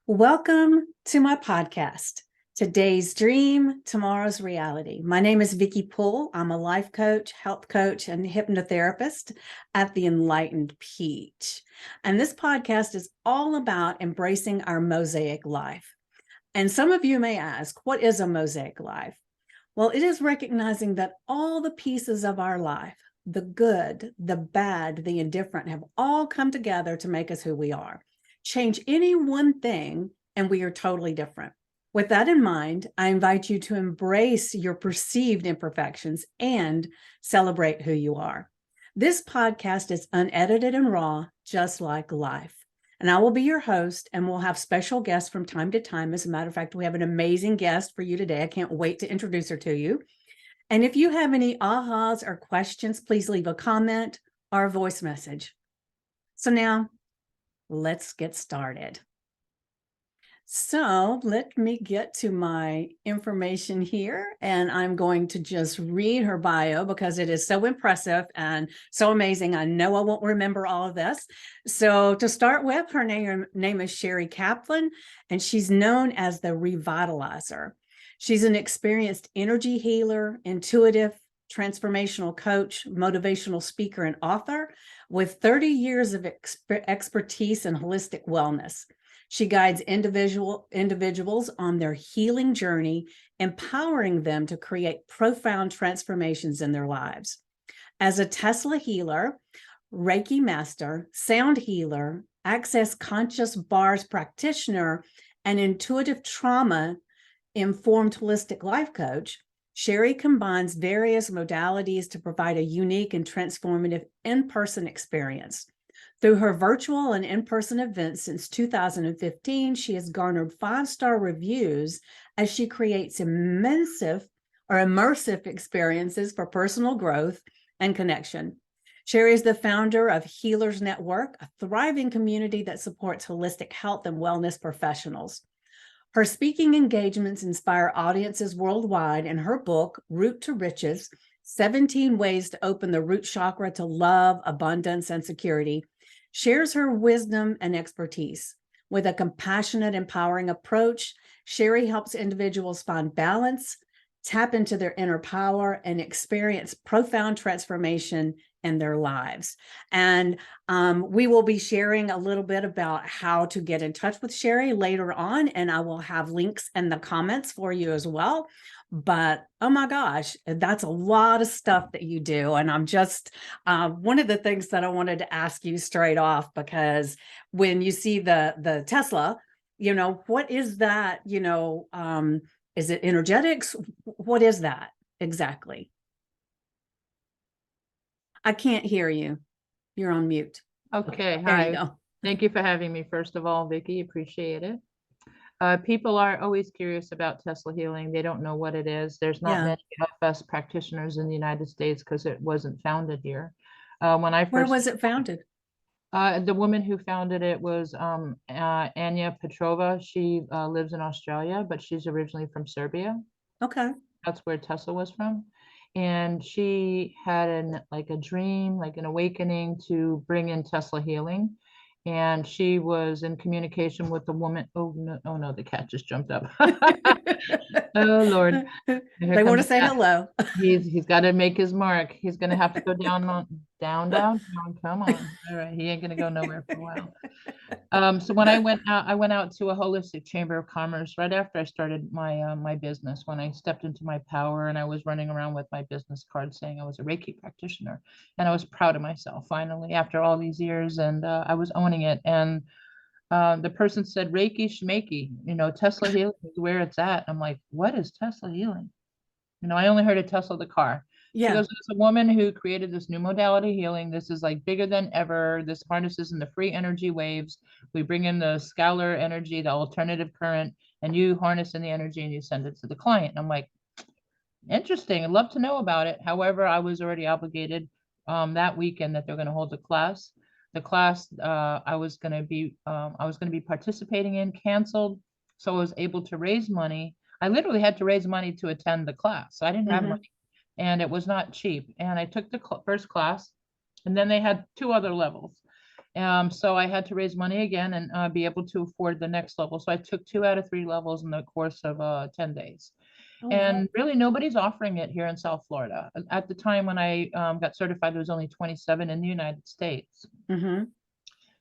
Welcome to my podcast, Today's Dream, Tomorrow's Reality. My name is Vickie Poole. I'm a life coach, health coach, and hypnotherapist at the Enlightened Peach. And this podcast is all about embracing our mosaic life. And some of you may ask, what is a mosaic life? Well, it is recognizing that all the pieces of our life, the good, the bad, the indifferent, have all come together to make us who we are. Change any one thing and we are totally different. With that in mind, I invite you to embrace your perceived imperfections and celebrate who you are. This podcast is unedited and raw, just like life. And I will be your host, and we'll have special guests from time to time. As a matter of fact, we have an amazing guest for you today. I can't wait to introduce her to you. And if you have any ahas or questions, please leave a comment or a voice message. So now, let's get started. So let me get to my information here, and I'm going to just read her bio because it is so impressive and so amazing. I know I won't remember all of this. So to start with, her name is Sheri Kaplan, and she's known as the Revitalizer. She's an experienced energy healer, intuitive, transformational coach, motivational speaker, and author with 30 years of expertise in holistic wellness. She guides individuals on their healing journey, empowering them to create profound transformations in their lives. As a Telsa healer, Reiki master, sound healer, access conscious bars practitioner, and intuitive trauma-informed holistic life coach, Sheri combines various modalities to provide a unique and transformative in-person experience. Through her virtual and in-person events since 2015, she has garnered 5-star reviews as she creates immersive experiences for personal growth and connection. Sheri is the founder of Healers Network, a thriving community that supports holistic health and wellness professionals. Her speaking engagements inspire audiences worldwide, and her book, Root to Riches, 17 Ways to Open the Root Chakra to Love, Abundance, and Security, shares her wisdom and expertise. With a compassionate, empowering approach, Sheri helps individuals find balance, tap into their inner power, and experience profound transformation in their lives. And we will be sharing a little bit about how to get in touch with Sheri later on, and I will have links in the comments for you as well. But oh my gosh, that's a lot of stuff that you do. And I'm just one of the things that I wanted to ask you straight off, because when you see the Telsa, what is that? Is it energetics? What is that exactly? I can't hear you. You're on mute. Okay, There hi. you go. Thank you for having me, first of all, Vickie. Appreciate it. People are always curious about Telsa Healing. They don't know what it is. There's not many of us practitioners in the United States because it wasn't founded here. Where was it founded? The woman who founded it was Anya Petrova. She lives in Australia, but she's originally from Serbia. Okay. That's where Telsa was from. And she had a dream, like an awakening to bring in Telsa Healing. And she was in communication with the woman. Oh no, the cat just jumped up. Oh Lord. They want to say hello. He's got to make his mark. He's gonna have to go down. Come on. All right, he ain't gonna go nowhere for a while. So when I went out to a holistic chamber of commerce right after I started my business, when I stepped into my power and I was running around with my business card saying I was a Reiki practitioner, and I was proud of myself finally after all these years, and I was owning it. And the person said, Reiki Shmeiki, Telsa Healing is where it's at. I'm like, what is Telsa Healing? I only heard of Telsa the car. She goes, it's a woman who created this new modality healing. This is like bigger than ever. This harnesses in the free energy waves. We bring in the scalar energy, the alternative current, and you harness in the energy and you send it to the client. And I'm like, interesting. I'd love to know about it. However, I was already obligated that weekend that they're going to hold a class. The class I was going to be participating in canceled, so I was able to raise money. I literally had to raise money to attend the class. So I didn't have money, and it was not cheap. And I took the first class, and then they had 2 other levels. So I had to raise money again and be able to afford the next level. So I took 2 out of 3 levels in the course of 10 days. Oh, wow. And really nobody's offering it here in South Florida. At the time when I got certified, there was only 27 in the United States. Mm-hmm.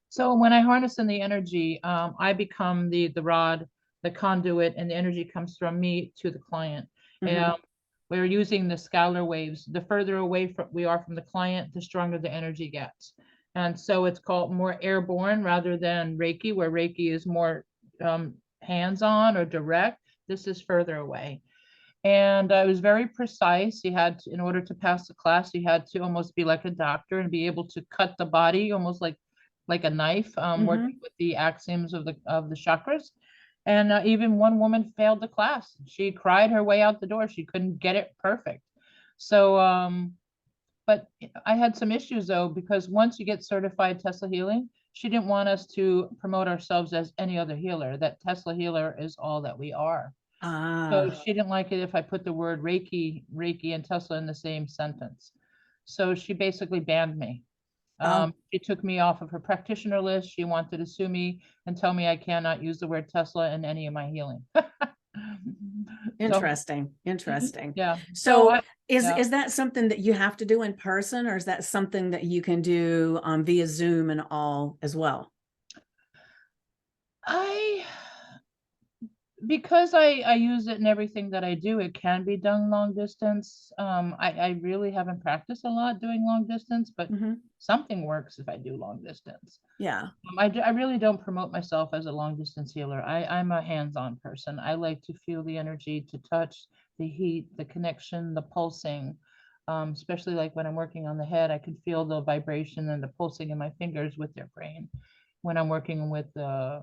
So when I harness in the energy, I become the rod, the conduit, and the energy comes from me to the client. Mm-hmm. We're using the scalar waves. The further away we are from the client, the stronger the energy gets. And so it's called more airborne rather than Reiki, where Reiki is more hands-on or direct. This is further away. And I was very precise. You had to, in order to pass the class, you had to almost be like a doctor and be able to cut the body almost like a knife, working with the axioms of the chakras. And even one woman failed the class. She cried her way out the door. She couldn't get it perfect. So, but I had some issues though, because once you get certified Telsa Healing, she didn't want us to promote ourselves as any other healer. That Telsa healer is all that we are. So Ah. she didn't like it if I put the word Reiki and Tesla in the same sentence. So she basically banned me. Oh, She took me off of her practitioner list. She wanted to sue me and tell me I cannot use the word Tesla in any of my healing. So interesting. Interesting. yeah. So So yeah. is that something that you have to do in person, or is that something that you can do via Zoom and all as well? I because I use it in everything that I do, it can be done long distance. I really haven't practiced a lot doing long distance, but Mm-hmm. something works if I do long distance. Yeah. I really don't promote myself as a long distance healer. I'm a hands-on person. I like to feel the energy, to touch the heat, the connection, the pulsing. Especially like when I'm working on the head, I can feel the vibration and the pulsing in my fingers with their brain. When I'm working with the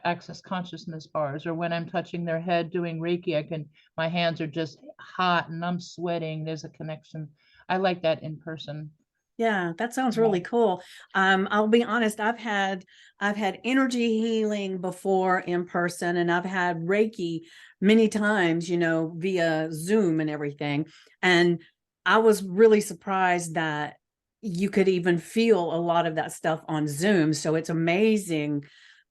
access consciousness bars, or when I'm touching their head doing Reiki, my hands are just hot and I'm sweating. There's a connection. I like that in person. Yeah, that sounds Yeah. really cool. I'll be honest, I've had energy healing before in person, and I've had Reiki many times, you know, via Zoom and everything. And I was really surprised that you could even feel a lot of that stuff on Zoom. So it's amazing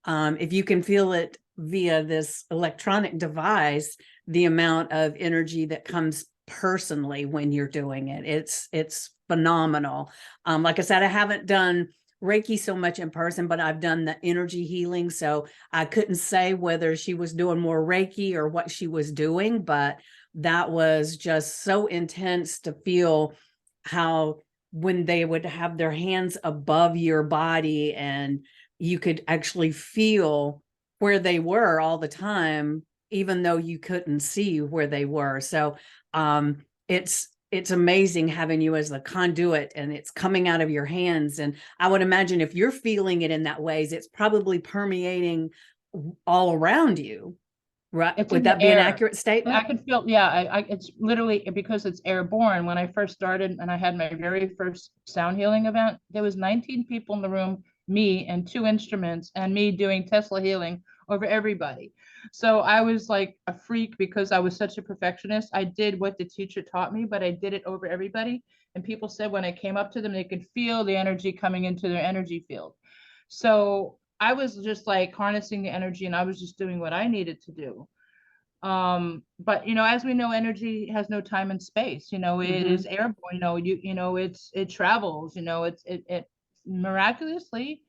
if you can feel it via this electronic device, the amount of energy that comes personally when you're doing it. It's phenomenal. Like I said, I haven't done Reiki so much in person, but I've done the energy healing. So I couldn't say whether she was doing more Reiki or what she was doing, but that was just so intense to feel how when they would have their hands above your body and you could actually feel where they were all the time, even though you couldn't see where they were. So it's amazing having you as the conduit and it's coming out of your hands. And I would imagine if you're feeling it in that ways, it's probably permeating all around you, right? It's Would in the that be an air. accurate I statement? can feel, yeah, it's literally because it's airborne. When I first started and I had my very first sound healing event, there was 19 people in the room, me and 2 instruments, and me doing Tesla healing over everybody. So I was like a freak because I was such a perfectionist. I did what the teacher taught me, but I did it over everybody. And people said when I came up to them, they could feel the energy coming into their energy field. So I was just like harnessing the energy and I was just doing what I needed to do. But as we know, energy has no time and space. It Mm-hmm. is airborne. It travels. It miraculously,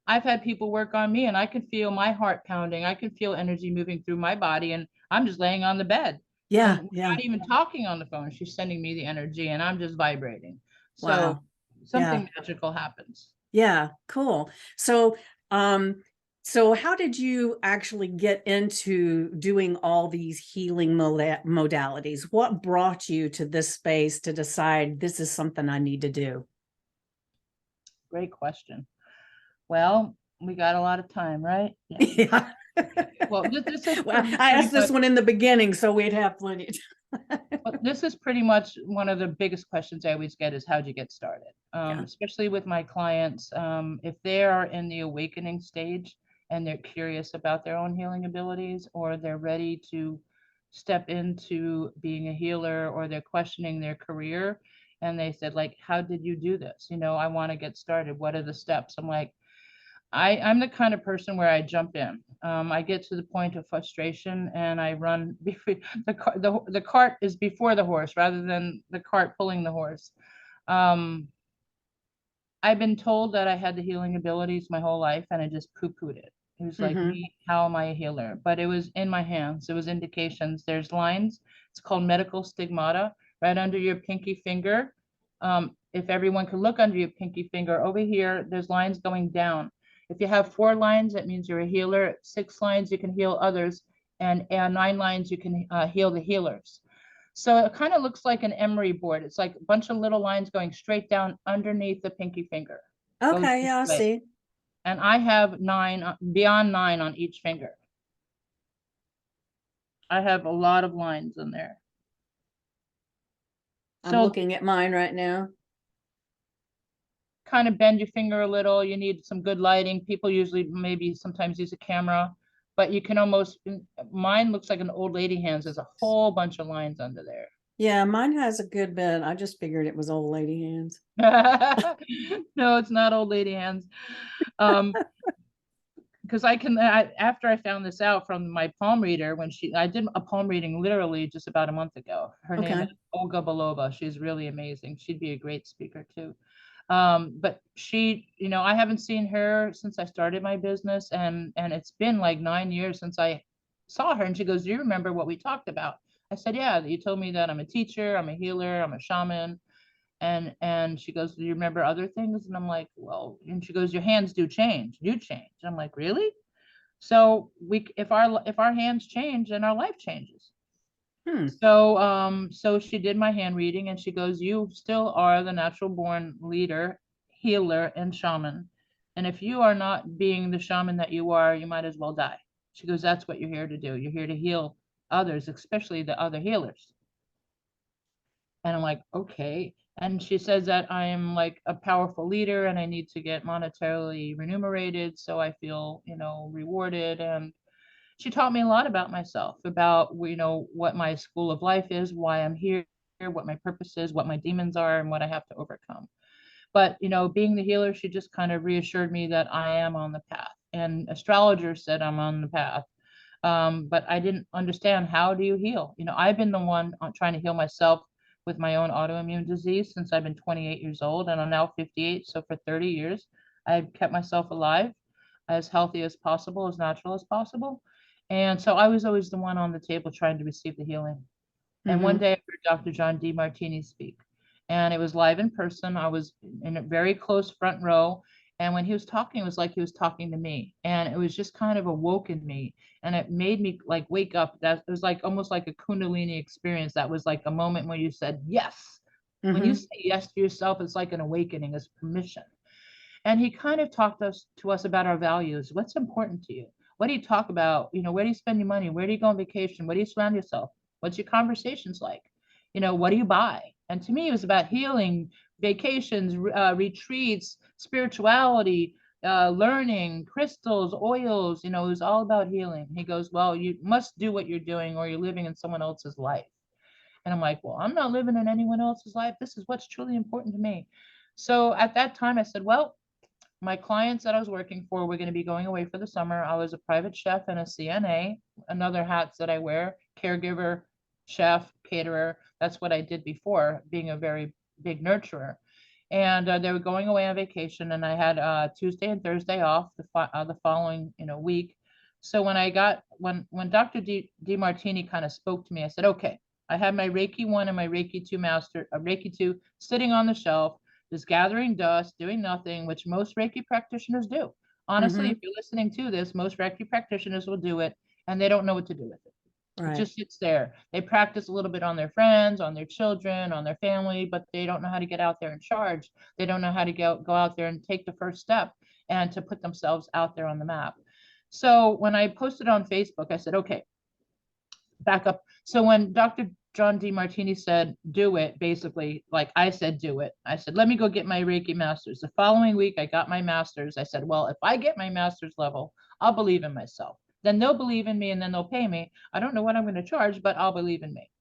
I've had people work on me and I can feel my heart pounding. I can feel energy moving through my body, and I'm just laying on the bed, and Yeah, we're yeah. not even talking on the phone. She's sending me the energy and I'm just vibrating. So Wow. Yeah. something magical happens. Yeah, cool. So, so how did you actually get into doing all these healing modalities? What brought you to this space to decide this is something I need to do? Great question. Well, we got a lot of time, right? Yeah. Yeah. Well, this is Well, pretty I pretty asked this much one in the beginning, so we'd have plenty of time. this is pretty much one of the biggest questions I always get is how'd you get started? Yeah. Especially with my clients, if they are in the awakening stage and they're curious about their own healing abilities, or they're ready to step into being a healer, or they're questioning their career and they said like, how did you do this? I want to get started. What are the steps? I'm like, I'm the kind of person where I jump in. I get to the point of frustration and I run before the cart is before the horse rather than the cart pulling the horse. Um, I've been told that I had the healing abilities my whole life and I just poo-pooed it. It was like, Mm-hmm. me, how am I a healer? But it was in my hands. It was indications. There's lines. It's called medical stigmata right under your pinky finger. If everyone could look under your pinky finger over here, there's lines going down. If you have 4 lines, that means you're a healer. 6 lines, you can heal others. And 9 lines, you can heal the healers. So it kind of looks like an emery board. It's like a bunch of little lines going straight down underneath the pinky finger. Goes Okay, this yeah, I way. see. And I have 9, beyond 9 on each finger. I have a lot of lines in there. I'm So looking at mine right now. kind of bend your finger a little. You need some good lighting. People usually maybe sometimes use a camera, but you can almost, mine looks like an old lady hands. There's a whole bunch of lines under there. Yeah, mine has a good bit. I just figured it was old lady hands. No, it's not old lady hands. Because after I found this out from my palm reader, I did a palm reading literally just about a month ago. Her name Okay. is Olga Belova. She's really amazing. She'd be a great speaker too. But she, I haven't seen her since I started my business, and it's been like 9 years since I saw her. And she goes, "Do you remember what we talked about?" I said, "Yeah, you told me that I'm a teacher, I'm a healer, I'm a shaman." And she goes, "Do you remember other things?" And I'm like, "Well," and she goes, "Your hands do change. You change." I'm like, "Really?" So if our hands change, then our life changes. Hmm. So she did my hand reading and she goes, "You still are the natural born leader, healer, and shaman. And if you are not being the shaman that you are, you might as well die." She goes, "That's what you're here to do. You're here to heal others, especially the other healers." And I'm like, "Okay." And she says that I am like a powerful leader and I need to get monetarily remunerated so I feel, rewarded. And she taught me a lot about myself, about, what my school of life is, why I'm here, what my purpose is, what my demons are, and what I have to overcome. But, being the healer, she just kind of reassured me that I am on the path. And astrologers said I'm on the path. But I didn't understand, how do you heal? I've been the one trying to heal myself with my own autoimmune disease since I've been 28 years old and I'm now 58. So for 30 years, I've kept myself alive, as healthy as possible, as natural as possible. And so I was always the one on the table trying to receive the healing. And one Mm-hmm. day I heard Dr. John Demartini speak, and it was live in person. I was in a very close front row. And when he was talking, it was like he was talking to me. And it was just kind of awoken me. And it made me like wake up. That it was like almost like a Kundalini experience. That was like a moment when you said yes. When you Mm-hmm. say yes to yourself, it's like an awakening, it's permission. And he kind of talked to us about our values. What's important to you? What do you talk about? Where do you spend your money? Where do you go on vacation? Where do you surround yourself? What's your conversations like? What do you buy? And to me, it was about healing, vacations, retreats, spirituality, learning, crystals, oils. It was all about healing. He goes, "Well, you must do what you're doing or you're living in someone else's life." And I'm like, "Well, I'm not living in anyone else's life. This is what's truly important to me." So at that time, I said, "Well, my clients that I was working for were going to be going away for the summer. I was a private chef and a CNA, another hats that I wear, caregiver, chef, caterer. That's what I did before, being a very big nurturer. And they were going away on vacation, and I had Tuesday and Thursday off the following week. So when Dr. Martini kind of spoke to me, I said, "Okay." I had my Reiki 1 and my Reiki 2 Reiki 2 sitting on the shelf, just gathering dust, doing nothing, which most Reiki practitioners do. Honestly, Mm-hmm. if you're listening to this, most Reiki practitioners will do it and they don't know what to do with it. It Right. just sits there. They practice a little bit on their friends, on their children, on their family, but they don't know how to get out there and charge. They don't know how to go out there and take the first step and to put themselves out there on the map. So when I posted on Facebook, I said, "Okay, back up." So when Dr. John Demartini said, "Do it," basically, like I said, "Do it." I said, "Let me go get my Reiki master's." The following week, I got my master's. I said, "Well, if I get my master's level, I'll believe in myself. Then they'll believe in me and then they'll pay me. I don't know what I'm going to charge, but I'll believe in me."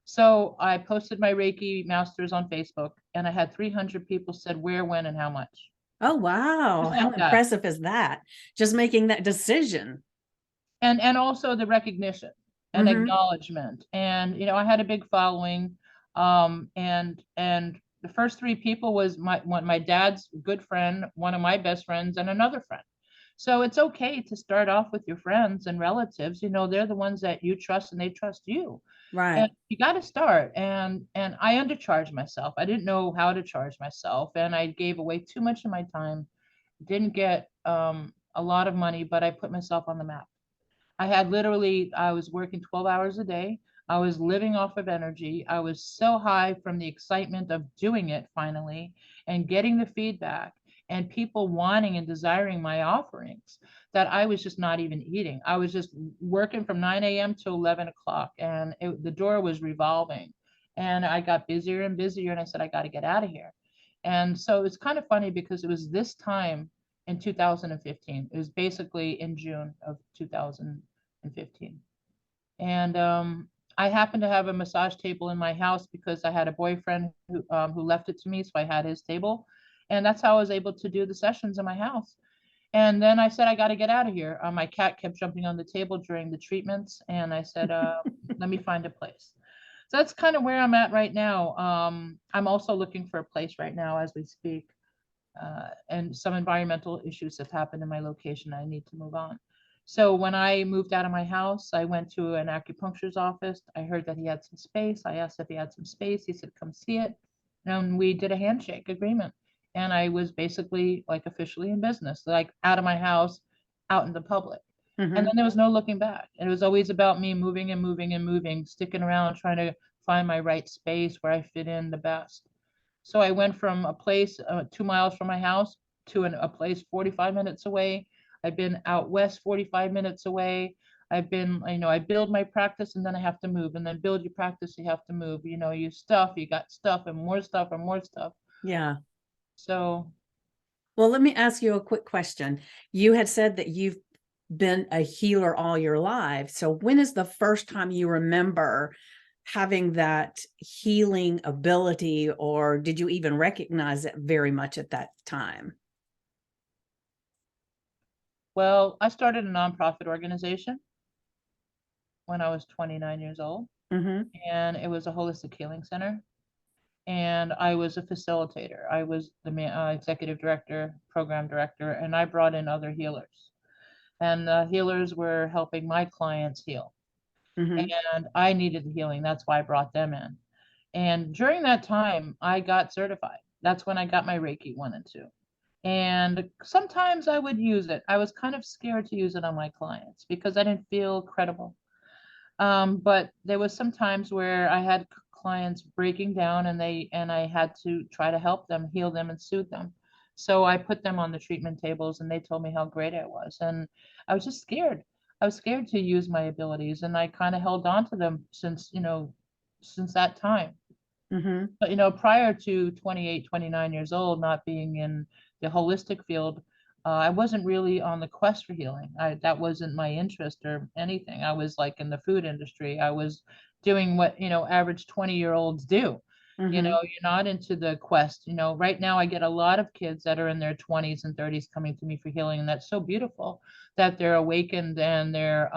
So I posted my Reiki masters on Facebook and I had 300 people said where, when, and how much. Oh, wow. Just How like that. impressive is that? Just making that decision. And also the recognition and Mm-hmm. acknowledgement. And I had a big following. And the first three people was my dad's good friend, one of my best friends, and another friend. So it's okay to start off with your friends and relatives. They're the ones that you trust and they trust you. Right. And you got to start. And I undercharged myself. I didn't know how to charge myself, and I gave away too much of my time. Didn't get a lot of money, but I put myself on the map. I was working 12 hours a day. I was living off of energy. I was so high from the excitement of doing it finally and getting the feedback and people wanting and desiring my offerings that I was just not even eating. I was just working from 9 a.m. to 11 o'clock, and the door was revolving. And I got busier and busier, and I said, I got to get out of here. And so it's kind of funny because it was this time in 2015. It was basically in June of 2015. And I happened to have a massage table in my house because I had a boyfriend who left it to me. So I had his table. And that's how I was able to do the sessions in my house. And then I said, I got to get out of here. My cat kept jumping on the table during the treatments. And I said, let me find a place. So that's kind of where I'm at right now. I'm also looking for a place right now as we speak. And some environmental issues have happened in my location. I need to move on. So when I moved out of my house, I went to an acupuncturist office. I heard that he had some space. I asked if he had some space. He said, come see it. And we did a handshake agreement. And I was basically like officially in business, like out of my house, out in the public. And Mm-hmm. then there was no looking back. It was always about me moving and moving and moving, sticking around, trying to find my right space where I fit in the best. So I went from a place 2 miles from my house to a place 45 minutes away. I've been out west 45 minutes away. I build my practice and then I have to move, and then build your practice, you have to move. You got stuff and more stuff and more stuff. Yeah. So, Well, let me ask you a quick question. You had said that you've been a healer all your life. So when is the first time you remember having that healing ability, or did you even recognize it very much at that time? well, I started a nonprofit organization when I was 29 years old, Mm-hmm. and it was a holistic healing center. And I was a facilitator. I was the executive director, program director, and I brought in other healers. And the healers were helping my clients heal. Mm-hmm. And I needed the healing. That's why I brought them in. And during that time, I got certified. That's when I got my Reiki 1 and 2. And sometimes I would use it. I was kind of scared to use it on my clients because I didn't feel credible. But there was some times where I had clients breaking down, and I had to try to help them, heal them, and soothe them. So I put them on the treatment tables, and they told me how great I was. And I was just scared. I was scared to use my abilities, and I kind of held on to them since that time. Mm-hmm. But prior to 28, 29 years old, not being in the holistic field, I wasn't really on the quest for healing. That wasn't my interest or anything. I was like in the food industry. I was doing what average 20-year-olds do. Mm-hmm. You're not into the quest. Right now I get a lot of kids that are in their 20s and 30s coming to me for healing, and that's so beautiful that they're awakened and they're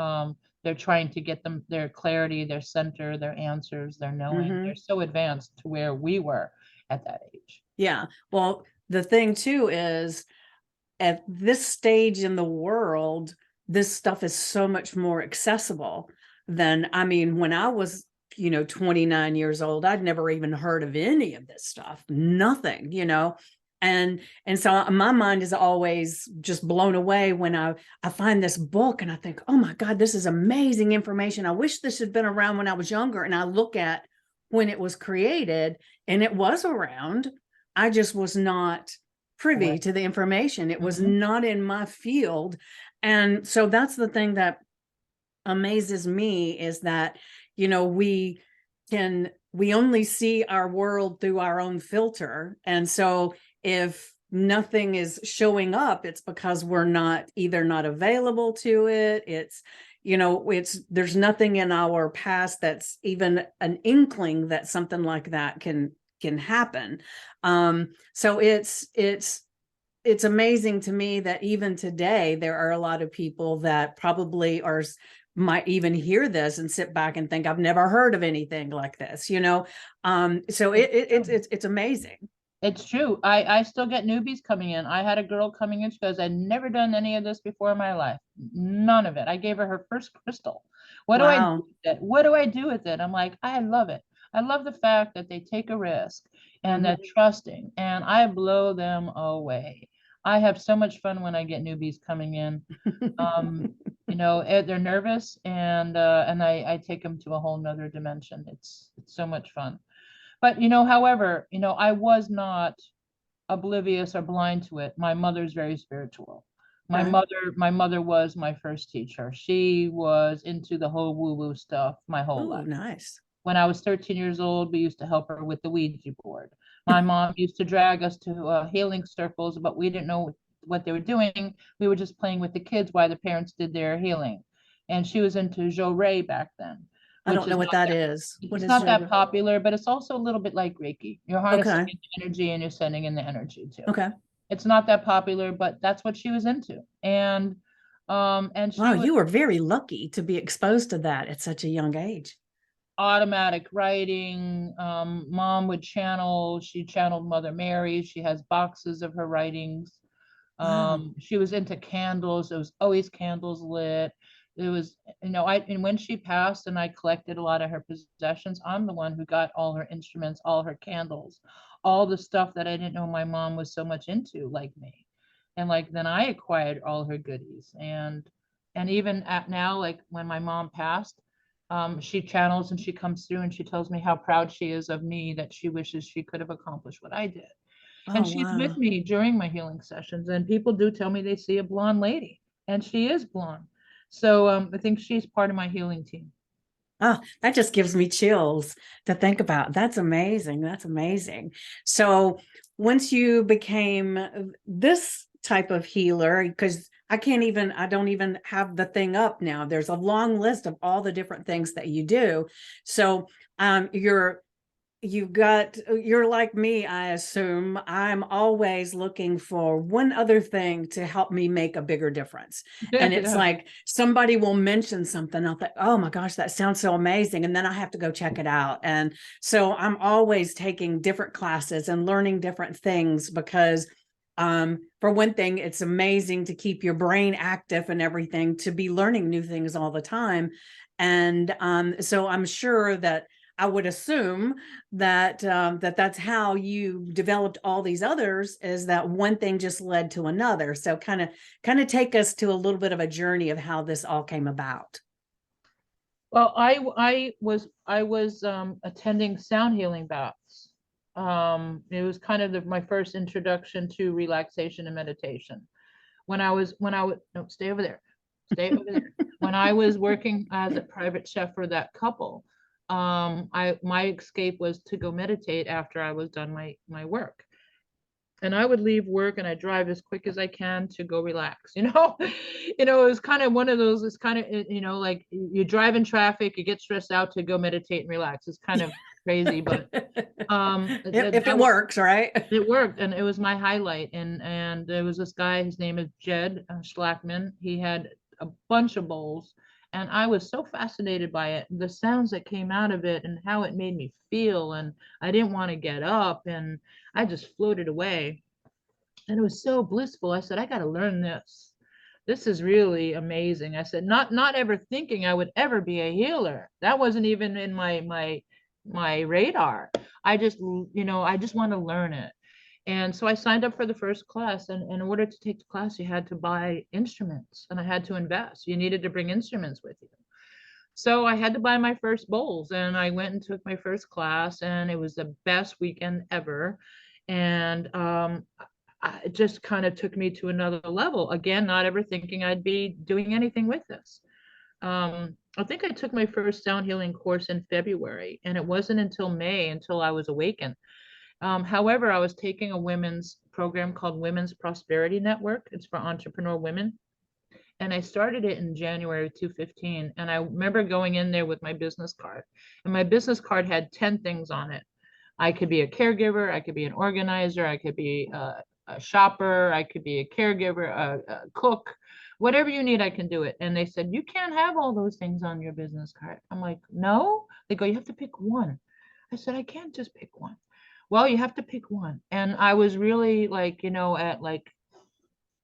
trying to get them their clarity, their center, their answers, their knowing. Mm-hmm. They're so advanced to where we were at that age. Yeah. Well, the thing too is, at this stage in the world, this stuff is so much more accessible than, I mean, when I was, 29 years old, I'd never even heard of any of this stuff, nothing. And so my mind is always just blown away when I find this book and I think, oh my God, this is amazing information. I wish this had been around when I was younger. And I look at when it was created, and it was around. I just was not privy Right. to the information. It was Mhm. not in my field. And so that's the thing that amazes me, is that, we only see our world through our own filter. And so if nothing is showing up, it's because we're either not available to it. There's nothing in our past that's even an inkling that something like that can happen. So it's it's amazing to me that even today, there are a lot of people that probably might even hear this and sit back and think, I've never heard of anything like this, you know? So it's amazing. It's true. I still get newbies coming in. I had a girl coming in. She goes, I'd never done any of this before in my life. None of it. I gave her first crystal. What do I do Wow. with it? What do I do with it? I'm like, I love it. I love the fact that they take a risk and they're trusting, and I blow them away. I have so much fun when I get newbies coming in. You know, they're nervous, and I take them to a whole nother dimension. It's so much fun. But, you know, however, you know, I was not oblivious or blind to it. My mother's very spiritual. Okay. My mother was my first teacher. She was into the whole woo-woo stuff my whole Oh, life. nice. When I was 13 years old, we used to help her with the Ouija board. My mom used to drag us to healing circles, but we didn't know what they were doing. We were just playing with the kids while the parents did their healing. And she was into Jorei back then, I which don't know is what that is. What it's is not that your? popular, but it's also a little bit like Reiki. You're harnessing Okay. the energy and you're sending in the energy too. Okay. It's not that popular, but that's what she was into. And she Wow, was you were very lucky to be exposed to that at such a young age. automatic writing. Mom would channel, she channeled Mother Mary. She has boxes of her writings. Wow. She was into candles. There was always candles lit. It was, you know, and when she passed and I collected a lot of her possessions, I'm the one who got all her instruments, all her candles, all the stuff that I didn't know my mom was so much into, like me. And like then I acquired all her goodies. And even at now, like when my mom passed, she channels and she comes through and she tells me how proud she is of me, that she wishes she could have accomplished what I did. And Oh, she's with wow. me during my healing sessions, and people do tell me they see a blonde lady, and she is blonde. So I think she's part of my healing team. Oh, that just gives me chills to think about. That's amazing. That's amazing. So once you became this type of healer, because I don't even have the thing up now. There's a long list of all the different things that you do. So you're like me, I assume. I'm always looking for one other thing to help me make a bigger difference. And it's Yeah. like somebody will mention something, I'll think, oh my gosh, that sounds so amazing, and then I have to go check it out. And so I'm always taking different classes and learning different things, because for one thing, it's amazing to keep your brain active and everything, to be learning new things all the time. And so I'm sure that I would assume that that's how you developed all these others, is that one thing just led to another. So kind of take us to a little bit of a journey of how this all came about. Well, I was attending sound healing bouts. It was kind of my first introduction to relaxation and meditation. When I was no, stay over there, stay over there. When I was working as a private chef for that couple, my escape was to go meditate after I was done my work. And I would leave work and I drive as quick as I can to go relax, you know. You know, it was kind of one of those, it's kind of, you know, like you drive in traffic, you get stressed out to go meditate and relax. It's kind of crazy, but If it that was, works, right? it worked, and it was my highlight. And there was this guy, his name is Jed Schlackman. He had a bunch of bowls, and I was so fascinated by it, the sounds that came out of it and how it made me feel. And I didn't want to get up, and I just floated away. And it was so blissful. I said, I got to learn this. This is really amazing. I said, not ever thinking I would ever be a healer. That wasn't even in my radar. I just, you know, I just want to learn it. And so I signed up for the first class. And in order to take the class, you had to buy instruments and I had to invest. You needed to bring instruments with you. So I had to buy my first bowls, and I went and took my first class, and it was the best weekend ever. And it just kind of took me to another level. Again, not ever thinking I'd be doing anything with this. I think I took my first sound healing course in February, and it wasn't until May until I was awakened. However, I was taking a women's program called Women's Prosperity Network. It's for entrepreneur women. And I started it in January 2015. And I remember going in there with my business card. And my business card had 10 things on it. I could be a caregiver, I could be an organizer, I could be a shopper, I could be a caregiver, a cook, whatever you need, I can do it. And they said, you can't have all those things on your business card. I'm like, no. They go, you have to pick one. I said, I can't just pick one. Well, you have to pick one. And I was really like, at like,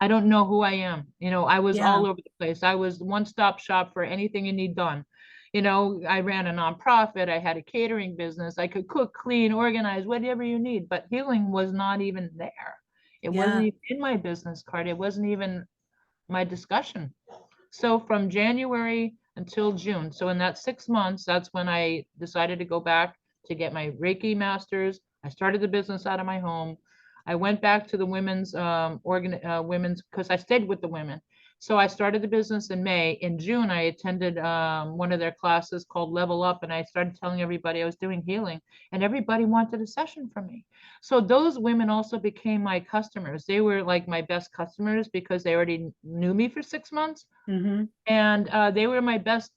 I don't know who I am. I was Yeah. all over the place. I was one-stop shop for anything you need done. I ran a nonprofit. I had a catering business. I could cook, clean, organize, whatever you need. But healing was not even there. It wasn't Yeah. even in my business card. It wasn't even my discussion. So from January until June, so in that 6 months, that's when I decided to go back to get my Reiki masters. I started the business out of my home. I went back to the women's because I stayed with the women. So I started the business in May. In June, I attended one of their classes called Level Up, and I started telling everybody I was doing healing, and everybody wanted a session from me. So those women also became my customers. They were like my best customers because they already knew me for 6 months, Mm-hmm. and they were my best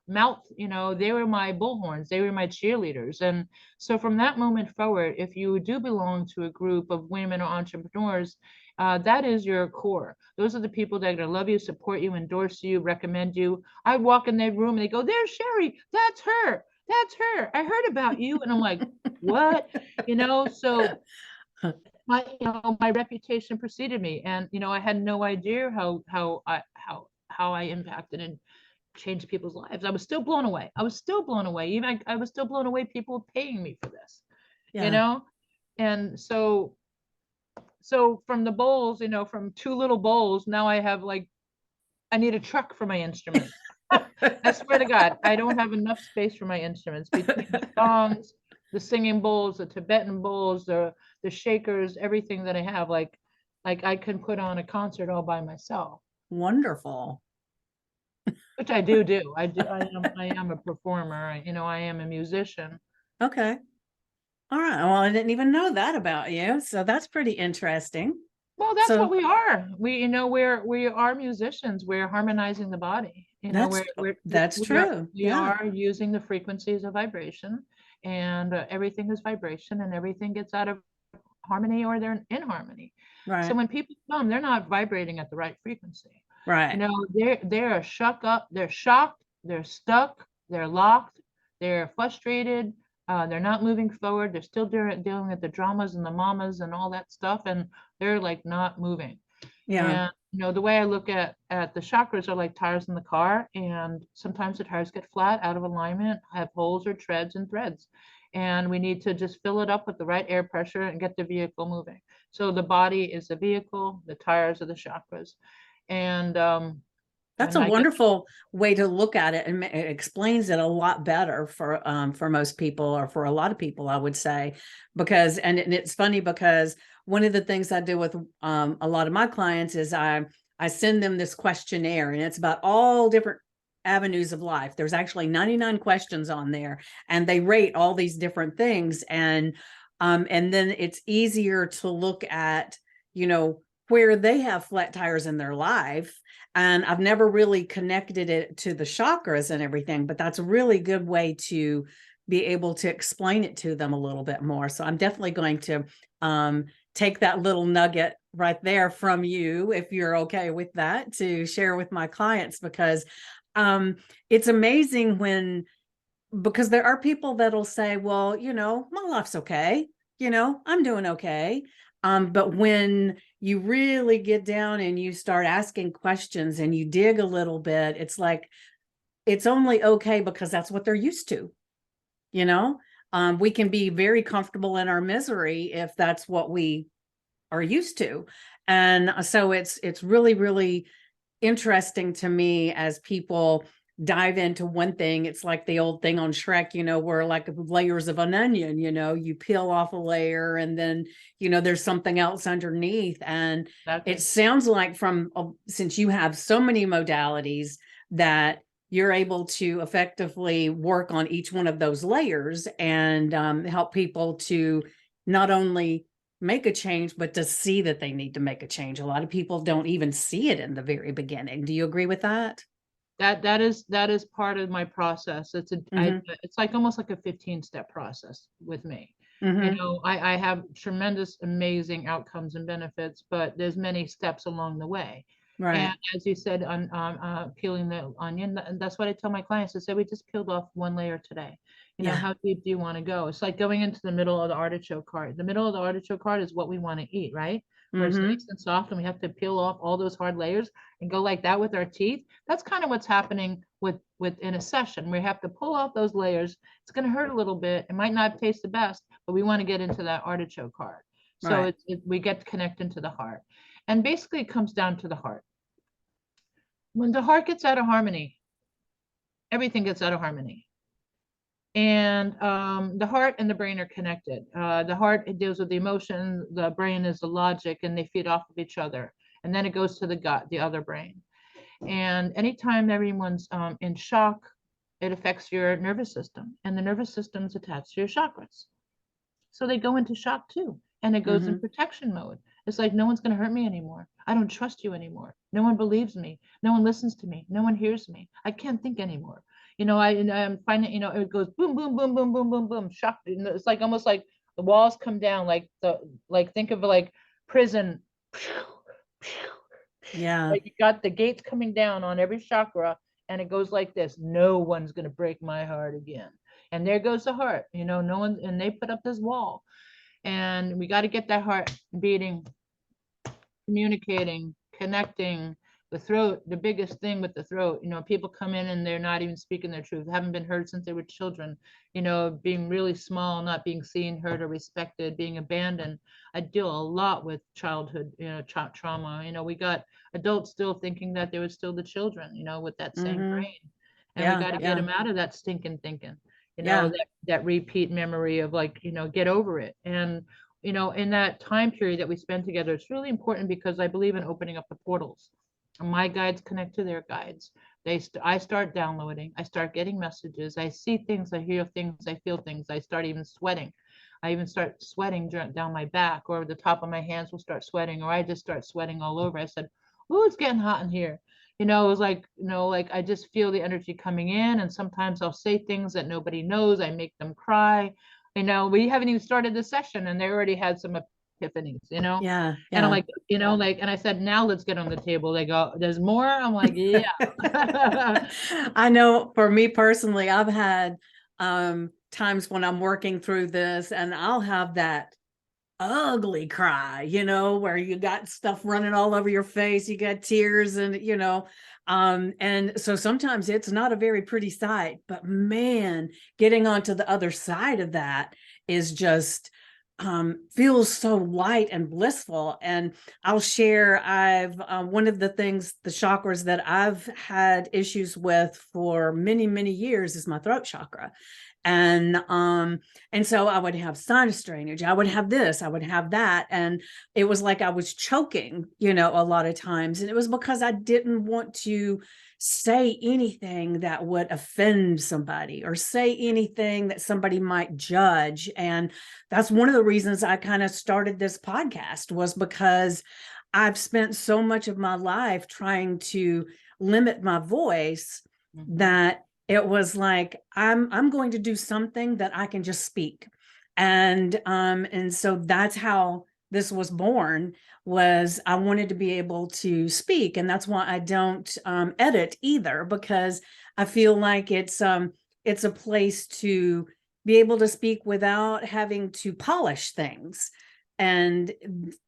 mouth. They were my bullhorns, they were my cheerleaders. And so from that moment forward, if you do belong to a group of women or entrepreneurs, that is your core. Those are the people that are going to love you, support you, endorse you, recommend you. I walk in their room and they go, there's Sheri, that's her, I heard about you. And I'm like, what? So my reputation preceded me, and I had no idea how I impacted and changed people's lives. I was still blown away. I was still blown away. Even I was still blown away. People paying me for this, Yeah. and so from the bowls, from two little bowls, now I have like I need a truck for my instruments. I swear to God, I don't have enough space for my instruments between the songs, the singing bowls, the Tibetan bowls, the shakers, everything that I have. Like I can put on a concert all by myself, Wonderful. which I do. I am a performer. I am a musician. Okay. All right. Well, I didn't even know that about you. So that's pretty interesting. Well, that's what So we are. We are musicians. We're harmonizing the body. that's that's true. We Yeah. are using the frequencies of vibration, and everything is vibration, and everything gets out of harmony or they're in harmony. So Right. when people come, they're not vibrating at the right frequency. Right. They're shocked, they're stuck, they're locked, they're frustrated, they're not moving forward, they're still dealing with the dramas and the mamas and all that stuff, and they're like not moving. Yeah. And the way I look at the chakras are like tires in the car, and sometimes the tires get flat, out of alignment, have holes or treads and threads. And we need to just fill it up with the right air pressure and get the vehicle moving. So the body is the vehicle, the tires are the chakras. And That's and a I get wonderful way to look at it, and it explains it a lot better for most people, or for a lot of people, I would say, because and it's funny because one of the things I do with a lot of my clients is I send them this questionnaire, and it's about all different avenues of life. There's actually 99 questions on there, and they rate all these different things, and then it's easier to look at, where they have flat tires in their life. And I've never really connected it to the chakras and everything, but that's a really good way to be able to explain it to them a little bit more. So I'm definitely going to take that little nugget right there from you, if you're okay with that, to share with my clients, because it's amazing because there are people that'll say, well, my life's okay, I'm doing okay. But when you really get down and you start asking questions and you dig a little bit, it's like, it's only okay because that's what they're used to. We can be very comfortable in our misery if that's what we are used to. And so it's really, really interesting to me as people dive into one thing. It's like the old thing on Shrek, where like layers of an onion, you peel off a layer and then, there's something else underneath. And it sounds like since you have so many modalities, that you're able to effectively work on each one of those layers and help people to not only make a change, but to see that they need to make a change. A lot of people don't even see it in the very beginning. Do you agree with that? that is part of my process. It's like almost like a 15-step process with me. Mm-hmm. I have tremendous, amazing outcomes and benefits, but there's many steps along the way. And Right. as you said, on peeling the onion, that's what I tell my clients. I say, we just peeled off one layer today. Yeah. How deep do you want to go? It's like going into the middle of the artichoke heart. The middle of the artichoke heart is what we want to eat, right? Where it's Mm-hmm. nice and soft, and we have to peel off all those hard layers and go like that with our teeth. That's kind of what's happening in a session. We have to pull off those layers. It's going to hurt a little bit. It might not taste the best, but we want to get into that artichoke heart. So Right. we get to connect into the heart. And basically it comes down to the heart. When the heart gets out of harmony, everything gets out of harmony. And the heart and the brain are connected. The heart, it deals with the emotion, the brain is the logic, and they feed off of each other. And then it goes to the gut, the other brain. And anytime everyone's in shock, it affects your nervous system, and the nervous system is attached to your chakras. So they go into shock too, and it goes in Mm-hmm. protection mode. It's like, no one's going to hurt me anymore. I don't trust you anymore. No one believes me. No one listens to me. No one hears me. I can't think anymore. I'm finding, it goes boom, boom, boom, boom, boom, boom, boom, shock. It's like almost like the walls come down, like think of like prison. Yeah. Like you got the gates coming down on every chakra, and it goes like this. No one's going to break my heart again. And there goes the heart, no one, and they put up this wall. And we got to get that heart beating, communicating, connecting. The throat, the biggest thing with the throat, people come in and they're not even speaking their truth, haven't been heard since they were children, being really small, not being seen, heard, or respected, being abandoned. I deal a lot with childhood, trauma. We got adults still thinking that they were still the children, with that same Mm-hmm. brain. And we Yeah. got to get Yeah. them out of that stinking thinking, Yeah. that repeat memory of like, get over it. And in that time period that we spend together, it's really important because I believe in opening up the portals. My guides connect to their guides. I start downloading. I start getting messages. I see things. I hear things. I feel things. I start even sweating. I even start sweating down my back, or the top of my hands will start sweating, or I just start sweating all over. I said, "Oh, it's getting hot in here." It was like, like I just feel the energy coming in, and sometimes I'll say things that nobody knows. I make them cry. We haven't even started the session, and they already had some epiphanies, Yeah. and I'm Yeah. like, and I said, now let's get on the table. They go, there's more. I'm like, yeah. I know for me personally, I've had times when I'm working through this and I'll have that ugly cry, where you got stuff running all over your face, you got tears and, and so sometimes it's not a very pretty sight, but man, getting onto the other side of that is just feels so light and blissful. And I'll share, I've one of the things, the chakras that I've had issues with for many, many years is my throat chakra. And so I would have sinus drainage, I would have this, I would have that, and it was like I was choking, a lot of times, and it was because I didn't want to say anything that would offend somebody or say anything that somebody might judge. And that's one of the reasons I kind of started this podcast, was because I've spent so much of my life trying to limit my voice that it was like, I'm going to do something that I can just speak. And so that's how this was born, was I wanted to be able to speak. And that's why I don't edit either, because I feel like it's a place to be able to speak without having to polish things. And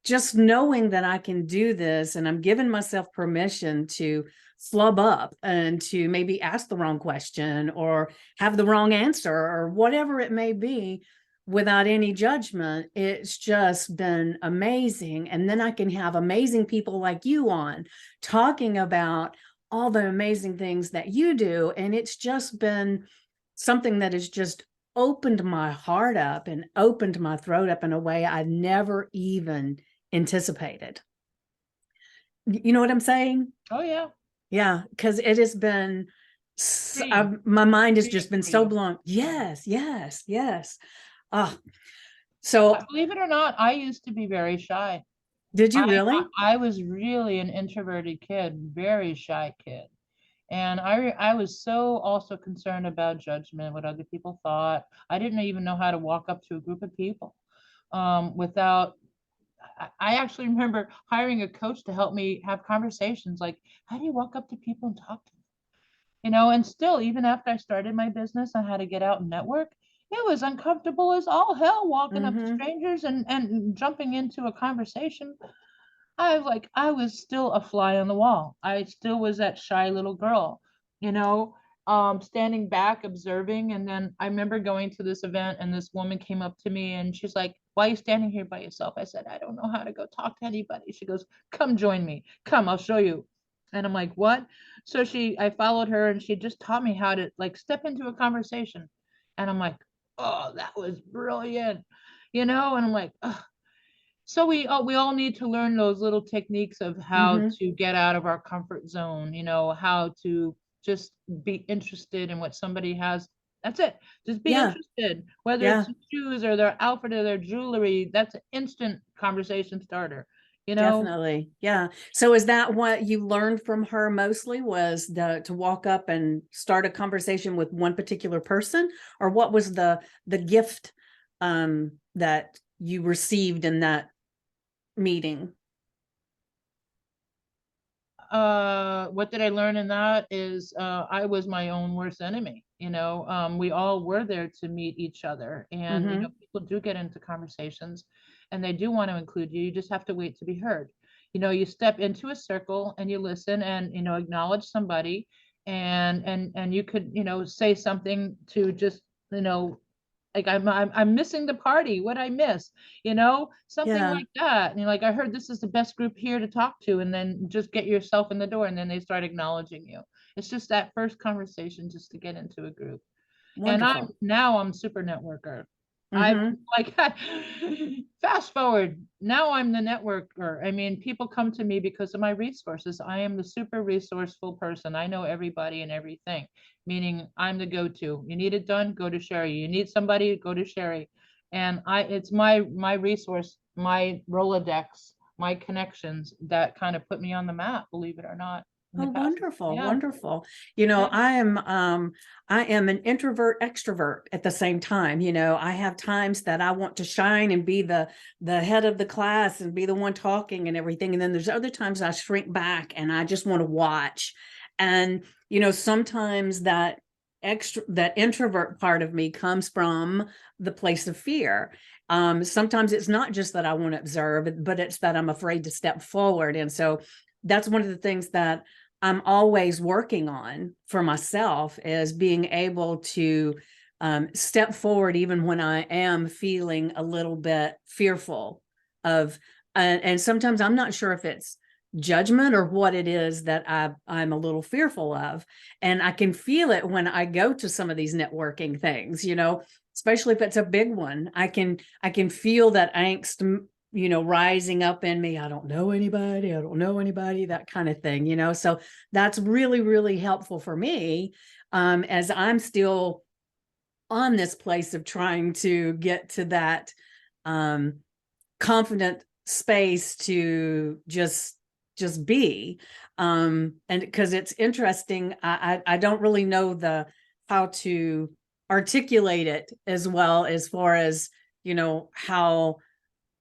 just knowing that I can do this, and I'm giving myself permission to flub up and to maybe ask the wrong question or have the wrong answer or whatever it may be, without any judgment, it's just been amazing. And then I can have amazing people like you on talking about all the amazing things that you do. And it's just been something that has just opened my heart up and opened my throat up in a way I never even anticipated. You know what I'm saying? Oh, yeah. Yeah, because it has been, my mind has just been so blown. Yeah. Yes. So Believe it or not, I used to be very shy. did you really? I was really an introverted kid, very shy kid. And I was so also concerned about judgment, what other people thought. I didn't even know how to walk up to a group of people without, I actually remember hiring a coach to help me have conversations like, how do you walk up to people and talk to them? And still, even after I started my business on how to get out and network, it was uncomfortable as all hell walking up to Mm-hmm. strangers and jumping into a conversation. I was still a fly on the wall. I still was that shy little girl, you know, standing back, observing. And then I remember going to this event and this woman came up to me and she's like, why are you standing here by yourself? I said, I don't know how to go talk to anybody. She goes, come join me. Come, I'll show you. And I'm like, what? So I followed her and she just taught me how to like step into a conversation. And I'm like, oh, that was brilliant, and I'm like, oh. So we all need to learn those little techniques of how Mm-hmm. to get out of our comfort zone, how to just be interested in what somebody has. That's it. Just be Yeah. interested, whether Yeah. it's shoes or their outfit or their jewelry. That's an instant conversation starter, you know? Definitely. Yeah. So is that what you learned from her mostly, was to walk up and start a conversation with one particular person, or what was the gift that you received in that meeting? What did I learn in that is I was my own worst enemy. We all were there to meet each other. And, Mm-hmm. people do get into conversations and they do want to include you. You just have to wait to be heard. You step into a circle and you listen and, acknowledge somebody and you could, say something to just, like I'm missing the party. What I miss, something Yeah. like that. And you're like, I heard this is the best group here to talk to, and then just get yourself in the door, and then they start acknowledging you. It's just that first conversation just to get into a group. And Wonderful. I'm super networker. I Mm-hmm. like fast forward. Now I'm the networker. I mean, people come to me because of my resources. I am the super resourceful person. I know everybody and everything, meaning I'm the go-to. You need it done, go to Sheri. You need somebody, go to Sheri. And it's my resource, my Rolodex, my connections that kind of put me on the map, believe it or not, in Oh, the past. wonderful, Yeah. wonderful. Yeah. I am an introvert extrovert at the same time. I have times that I want to shine and be the head of the class and be the one talking and everything. And then there's other times I shrink back and I just want to watch. And, sometimes that introvert part of me comes from the place of fear. Sometimes it's not just that I want to observe, but it's that I'm afraid to step forward. And so that's one of the things that I'm always working on for myself, is being able to step forward even when I am feeling a little bit fearful of, and sometimes I'm not sure if it's judgment or what it is that I'm a little fearful of. And I can feel it when I go to some of these networking things, especially if it's a big one. I can feel that angst, rising up in me. I don't know anybody. I don't know anybody, that kind of thing. So that's really, really helpful for me, as I'm still on this place of trying to get to that confident space to just be. And because it's interesting, I don't really know how to articulate it as well, as far as, how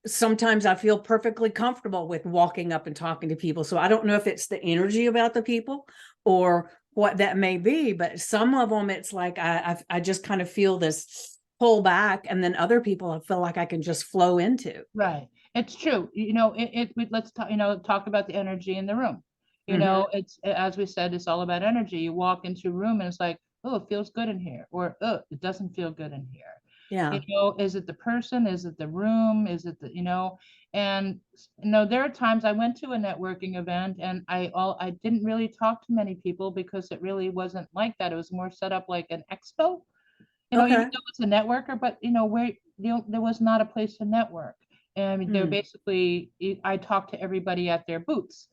sometimes I feel perfectly comfortable with walking up and talking to people. So I don't know if it's the energy about the people or what that may be, but some of them, it's like I just kind of feel this pull back, and then other people I feel like I can just flow into. Right. It's true. Let's talk, talk about the energy in the room. Mm-hmm. It's, as we said, it's all about energy. You walk into a room and it's like, oh, it feels good in here, or oh, it doesn't feel good in here. Yeah. Is it the person? Is it the room? Is it and there are times I went to a networking event and I didn't really talk to many people because it really wasn't like that. It was more set up like an expo. Even Okay. though it's a networker, but where there was not a place to network. And they're Mm. basically, I talked to everybody at their booths.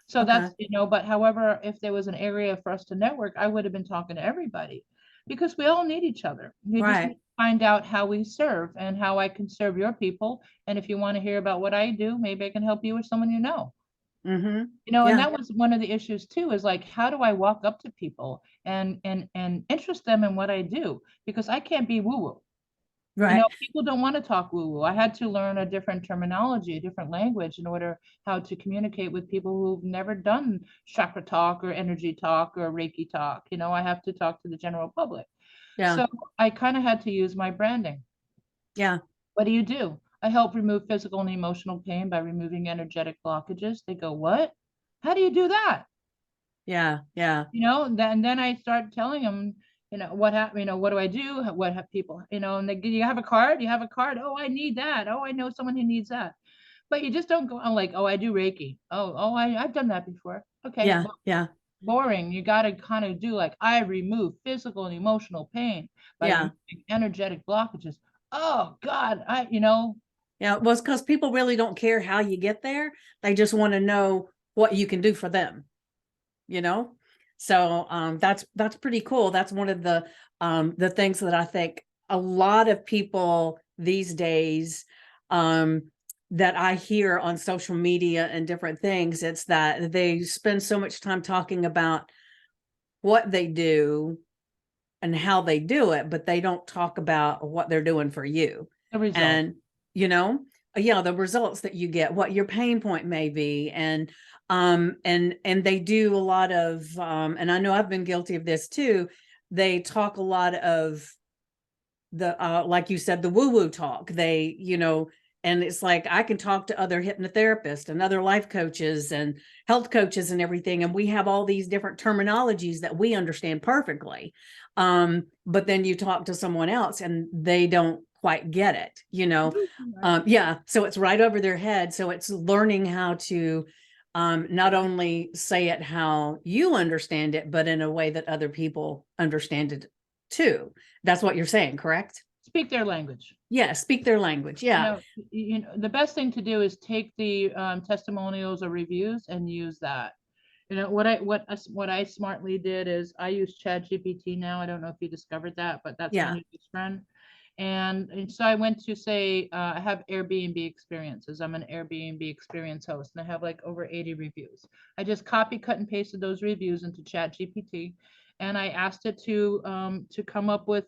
So Okay. that's, but however, if there was an area for us to network, I would have been talking to everybody because we all need each other. You just need Right. to find out how we serve and how I can serve your people. And if you want to hear about what I do, maybe I can help you with someone you know. Mm-hmm. You know, and Yeah. that was one of the issues too, is like, how do I walk up to people and interest them in what I do? Because I can't be woo-woo. You Right. know, people don't want to talk woo-woo. I had to learn a different terminology, a different language in order how to communicate with people who've never done chakra talk or energy talk or Reiki talk. You know, I have to talk to the general public. Yeah. So I kind of had to use my branding. Yeah. What do? I help remove physical and emotional pain by removing energetic blockages. They go, what? How do you do that? Yeah. Yeah. You know, then I start telling them, you know, what happened, you know, what do I do? What have people, you know, and they you have a card, you have a card. Oh, I need that. Oh, I know someone who needs that. But you just don't go on like, oh, I do Reiki. I've done that before. Okay, Yeah. well, Yeah. boring. You got to kind of do like, I remove physical and emotional pain by Yeah. removing energetic blockages. Oh God, you know, Yeah. Well, it's because people really don't care how you get there. They just want to know what you can do for them, you know? So that's pretty cool. That's one of the things that I think a lot of people these days um that I hear on social media and different things, it's that they spend so much time talking about what they do and how they do it, but they don't talk about what they're doing for you. the result. And, you know, yeah, the results that you get, what your pain point may be. And they do a lot of, and I know I've been guilty of this too. They talk a lot of the, like you said, the woo woo talk. They, you know, and it's like I can talk to other hypnotherapists and other life coaches and health coaches and everything, and we have all these different terminologies that we understand perfectly. But then you talk to someone else and they don't quite get it, you know. Yeah, so it's right over their head. So it's learning how to not only say it how you understand it, but in a way that other people understand it too. That's what you're saying, correct? Speak their language. Yeah, speak their language. You Yeah, know, the best thing to do is take the testimonials or reviews and use that. You know, what I smartly did is I use Chat GPT now. I don't know if you discovered that, but that's my yeah. newest friend. And so I went to say, I have Airbnb experiences. I'm an Airbnb experience host, and I have like over 80 reviews. I just copy, cut, and pasted those reviews into Chat GPT, and I asked it to come up with,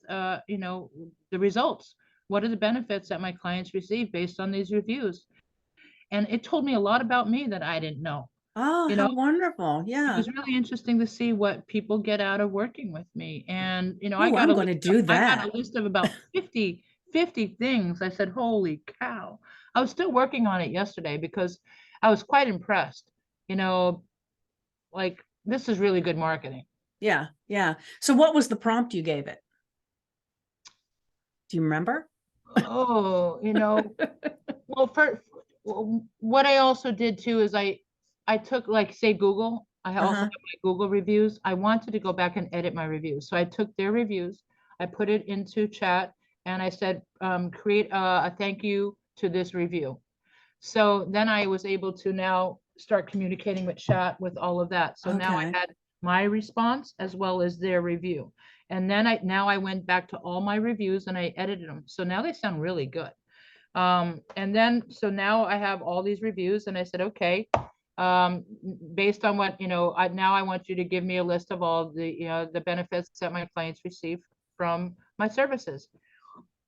you know, the results. What are the benefits that my clients receive based on these reviews? And it told me a lot about me that I didn't know. Oh, You know, how wonderful. it Yeah. was really interesting to see what people get out of working with me. And, you know, Oh, I'm going to do I got that. a list of about 50 things. I said, holy cow. I was still working on it yesterday because I was quite impressed. You know, like, this is really good marketing. Yeah, yeah. So what was the prompt you gave it? Do you remember? Oh, you know, well, what I also did too is I took, like, say Google. I also Uh-huh. have my Google reviews. I wanted to go back and edit my reviews, so I took their reviews, I put it into chat, and I said, create a thank you to this review. So then I was able to now start communicating with chat with all of that. So now I Okay. had my response as well as their review. And then I went back to all my reviews and I edited them. So now they sound really good. And then, so now I have all these reviews and I said, okay, based on what, you know, now I want you to give me a list of all the, you know, the benefits that my clients receive from my services.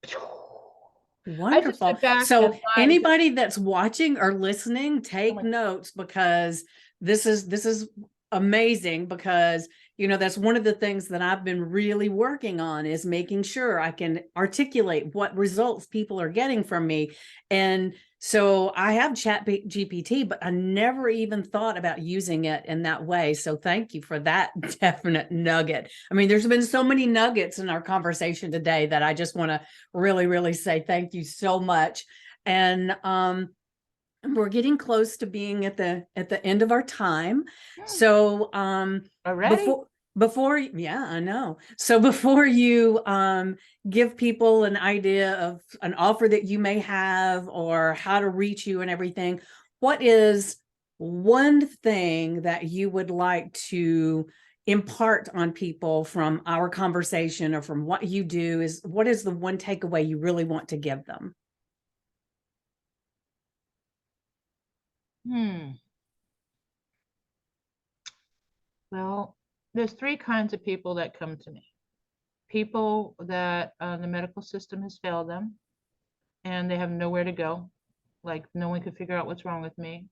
I just Wonderful. sit back So and I just, anybody that's watching or listening, oh take my, notes, because this is amazing, because you know that's one of the things that I've been really working on, is making sure I can articulate what results people are getting from me. And so I have Chat GPT, but I never even thought about using it in that way. So thank you for that definite nugget. I mean, there's been so many nuggets in our conversation today that I just want to really, really say thank you so much. And we're getting close to being at the end of our time. So already? before yeah, I know. So before you give people an idea of an offer that you may have or how to reach you and everything, what is one thing that you would like to impart on people from our conversation or from what you do? Is what is the one takeaway you really want to give them? Hmm. Well, there's three kinds of people that come to me. People that the medical system has failed them and they have nowhere to go. Like no one can figure out what's wrong with me.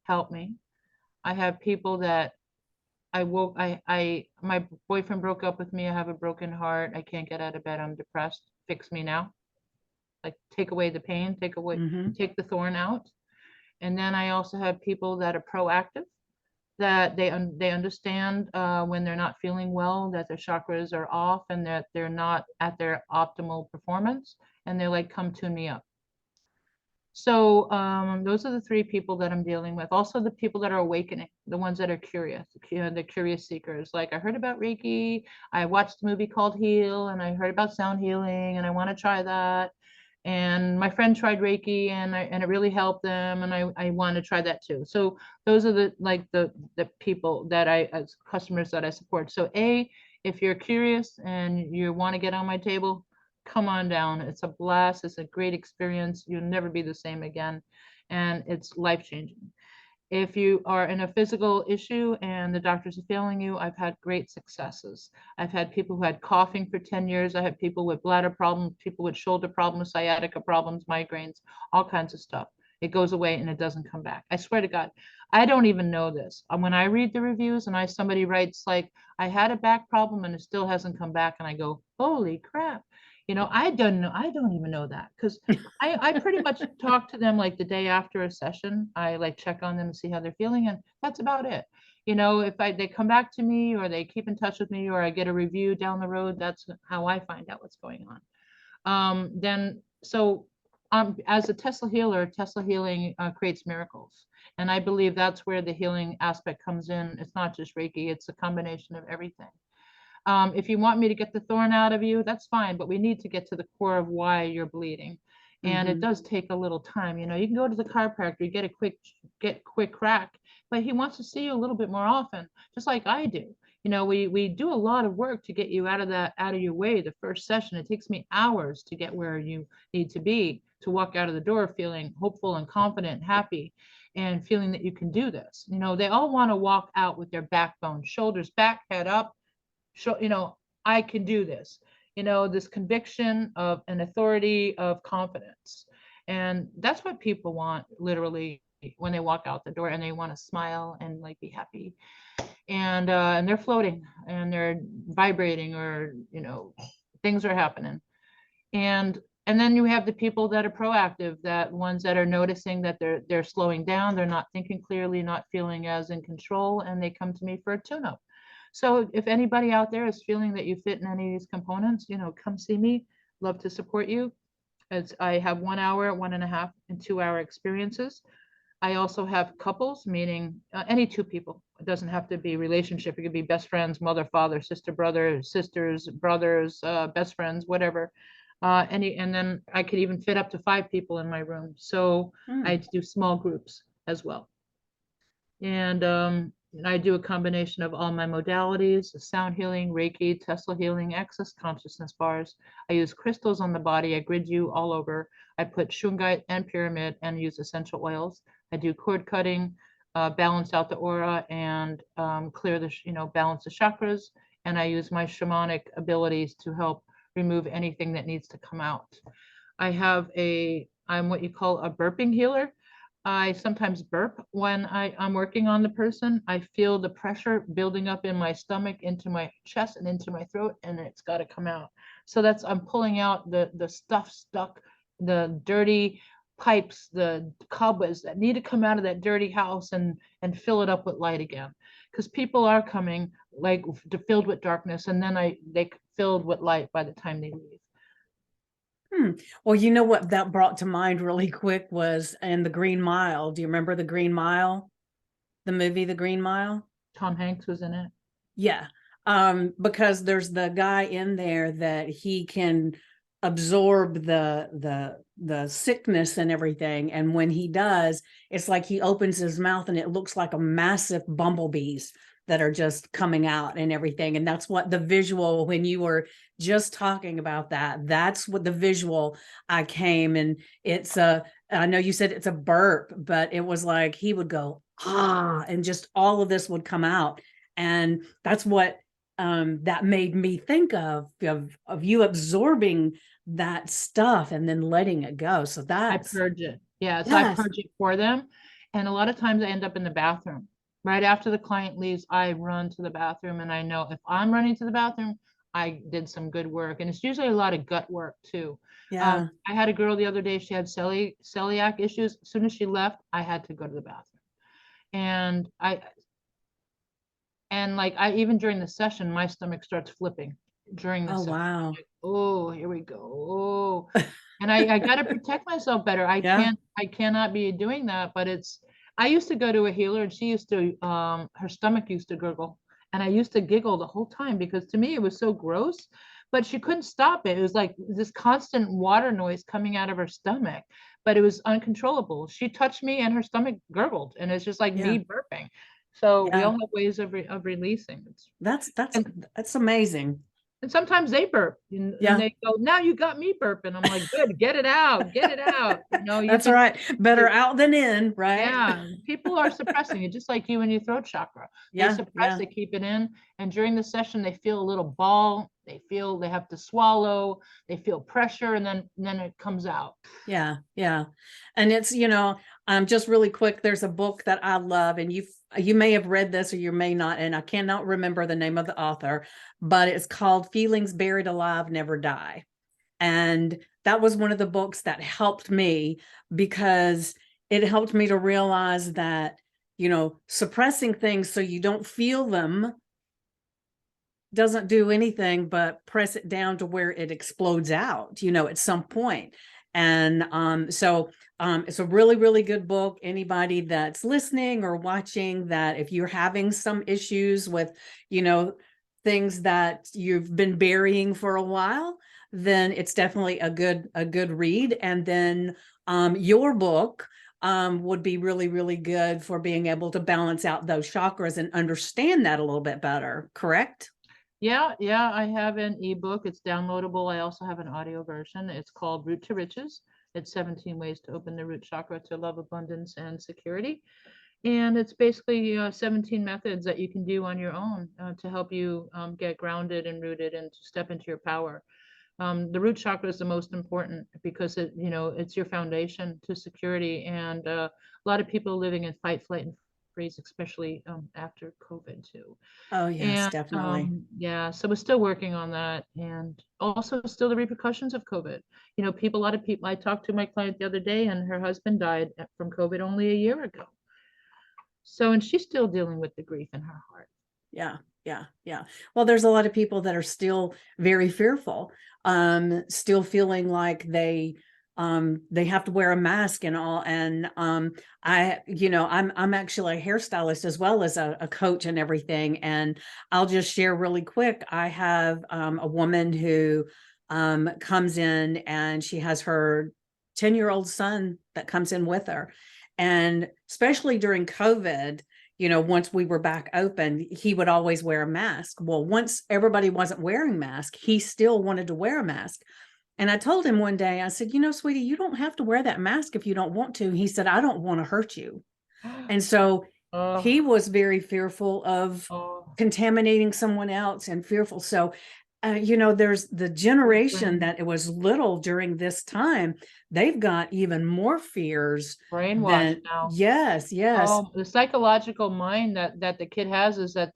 Help me. I have people that my boyfriend broke up with me. I have a broken heart. I can't get out of bed. I'm depressed. Fix me now. Like take away the pain, Mm-hmm. take the thorn out. And then I also have people that are proactive, that they understand when they're not feeling well, that their chakras are off and that they're not at their optimal performance, and they're like, come tune me up. So those are the three people that I'm dealing with. Also the people that are awakening, the ones that are curious, the curious seekers. Like I heard about Reiki, I watched a movie called Heal, and I heard about sound healing, and I want to try that. And my friend tried Reiki, and it really helped them, and I want to try that too. So those are the people that as customers that I support. So if you're curious and you want to get on my table, come on down. It's a blast. It's a great experience. You'll never be the same again. And it's life-changing. If you are in a physical issue and the doctors are failing you, I've had great successes. I've had people who had coughing for 10 years. I had people with bladder problems, people with shoulder problems, sciatica problems, migraines, all kinds of stuff. It goes away and it doesn't come back. I swear to God, I don't even know this. When I read the reviews and somebody writes like, I had a back problem and it still hasn't come back, and I go, holy crap. I don't know. I don't even know that, because I pretty much talk to them like the day after a session. I like check on them and see how they're feeling, and that's about it. If they come back to me or they keep in touch with me or I get a review down the road, that's how I find out what's going on. As a Telsa healer, Telsa Healing creates miracles. And I believe that's where the healing aspect comes in. It's not just Reiki, it's a combination of everything. If you want me to get the thorn out of you, that's fine, but we need to get to the core of why you're bleeding. And it does take a little time. You can go to the chiropractor, you get a quick crack, but he wants to see you a little bit more often, just like I do. We do a lot of work to get you out of your way. The first session, it takes me hours to get where you need to be, to walk out of the door feeling hopeful and confident and happy, and feeling that you can do this. They all want to walk out with their backbone, shoulders back, head up, I can do this, this conviction of an authority of confidence. And that's what people want, literally, when they walk out the door, and they want to smile and like be happy. And they're floating and they're vibrating, or, things are happening. And then you have the people that are proactive, that ones that are noticing that they're slowing down, they're not thinking clearly, not feeling as in control, and they come to me for a tune-up. So if anybody out there is feeling that you fit in any of these components, come see me. Love to support you. I have 1 hour, 1.5, and 2-hour experiences. I also have couples, meaning any two people. It doesn't have to be relationship. It could be best friends, mother, father, sister, brother, sisters, brothers, best friends, whatever. And then I could even fit up to 5 people in my room. So I do small groups as well. And I do a combination of all my modalities: sound healing, Reiki, Telsa healing, access consciousness bars. I use crystals on the body. I grid you all over. I put shungite and pyramid, and use essential oils. I do cord cutting, balance out the aura, and clear balance the chakras. And I use my shamanic abilities to help remove anything that needs to come out. I'm what you call a burping healer. I sometimes burp when I'm working on the person. I feel the pressure building up in my stomach, into my chest, and into my throat, and it's got to come out. So I'm pulling out the stuff stuck, the dirty pipes, the cobwebs that need to come out of that dirty house, and fill it up with light again. Because people are coming like filled with darkness, and then they filled with light by the time they leave. Well, what that brought to mind really quick was in The Green Mile. Do you remember The Green Mile? The movie The Green Mile? Tom Hanks was in it. Yeah. Because there's the guy in there that he can absorb the sickness and everything. And when he does, it's like he opens his mouth and it looks like a massive bumblebees that are just coming out and everything. And that's what the visual, when you were just talking about that's what the visual I came. And I know you said it's a burp, but it was like he would go, and just all of this would come out. And that's what that made me think of you absorbing that stuff and then letting it go. So I that's, purge it. Yeah, so I yes. purge it for them. And a lot of times I end up in the bathroom. Right after the client leaves, I run to the bathroom, and I know if I'm running to the bathroom, I did some good work. And it's usually a lot of gut work too. Yeah. I had a girl the other day, she had celiac issues. As soon as she left, I had to go to the bathroom. And like I even during the session, my stomach starts flipping during the Oh, session. wow. Oh, here we go. Oh, and I got to protect myself better. Yeah. I cannot be doing that, but I used to go to a healer, and she used to, her stomach used to gurgle, and I used to giggle the whole time because to me it was so gross, but she couldn't stop it. It was like this constant water noise coming out of her stomach, but it was uncontrollable. She touched me and her stomach gurgled, and it's just like Yeah. me burping. So we Yeah. all have ways of releasing. That's, And that's amazing. and sometimes they burp, and Yeah. they go, now you got me burping. I'm like, good, get it out, get it out. You That's just, right. Better out than in, right? yeah, people are suppressing it, just like you and your throat chakra. They Yeah. suppress Yeah. it, keep it in. And during the session, they feel a little ball. They feel they have to swallow. They feel pressure, and then it comes out. Yeah, yeah. And it's, just really quick, there's a book that I love, and you may have read this or you may not, and I cannot remember the name of the author, but it's called Feelings Buried Alive Never Die. And that was one of the books that helped me, because it helped me to realize that, suppressing things so you don't feel them doesn't do anything but press it down to where it explodes out, at some point. And so it's a really, really good book. Anybody that's listening or watching, that if you're having some issues with, things that you've been burying for a while, then it's definitely a good read. And then your book would be really, really good for being able to balance out those chakras and understand that a little bit better, correct? Yeah, I have an ebook. It's downloadable. I also have an audio version. It's called Root to Riches. It's 17 ways to open the root chakra to love, abundance, and security. And it's basically 17 methods that you can do on your own to help you get grounded and rooted and to step into your power. The root chakra is the most important because it's your foundation to security. And a lot of people living in fight, flight, and freeze, especially after COVID too. Oh, yes, And definitely. yeah, so we're still working on that, and also still the repercussions of COVID. A lot of people. I talked to my client the other day, and her husband died from COVID only a year ago. So, and she's still dealing with the grief in her heart. Yeah, yeah, yeah. Well, there's a lot of people that are still very fearful, still feeling like they have to wear a mask and all. And I'm actually a hairstylist as well as a coach and everything. And I'll just share really quick. I have a woman who comes in, and she has her 10-year-old son that comes in with her. And especially during COVID, once we were back open, he would always wear a mask. Well, once everybody wasn't wearing masks, he still wanted to wear a mask. And I told him one day, I said, sweetie, you don't have to wear that mask if you don't want to. He said, I don't want to hurt you. And so Oh, he was very fearful of oh, contaminating someone else and fearful. So, there's the generation that it was little during this time. They've got even more fears brainwashed than, now. yes, yes. Oh, the psychological mind that the kid has is that,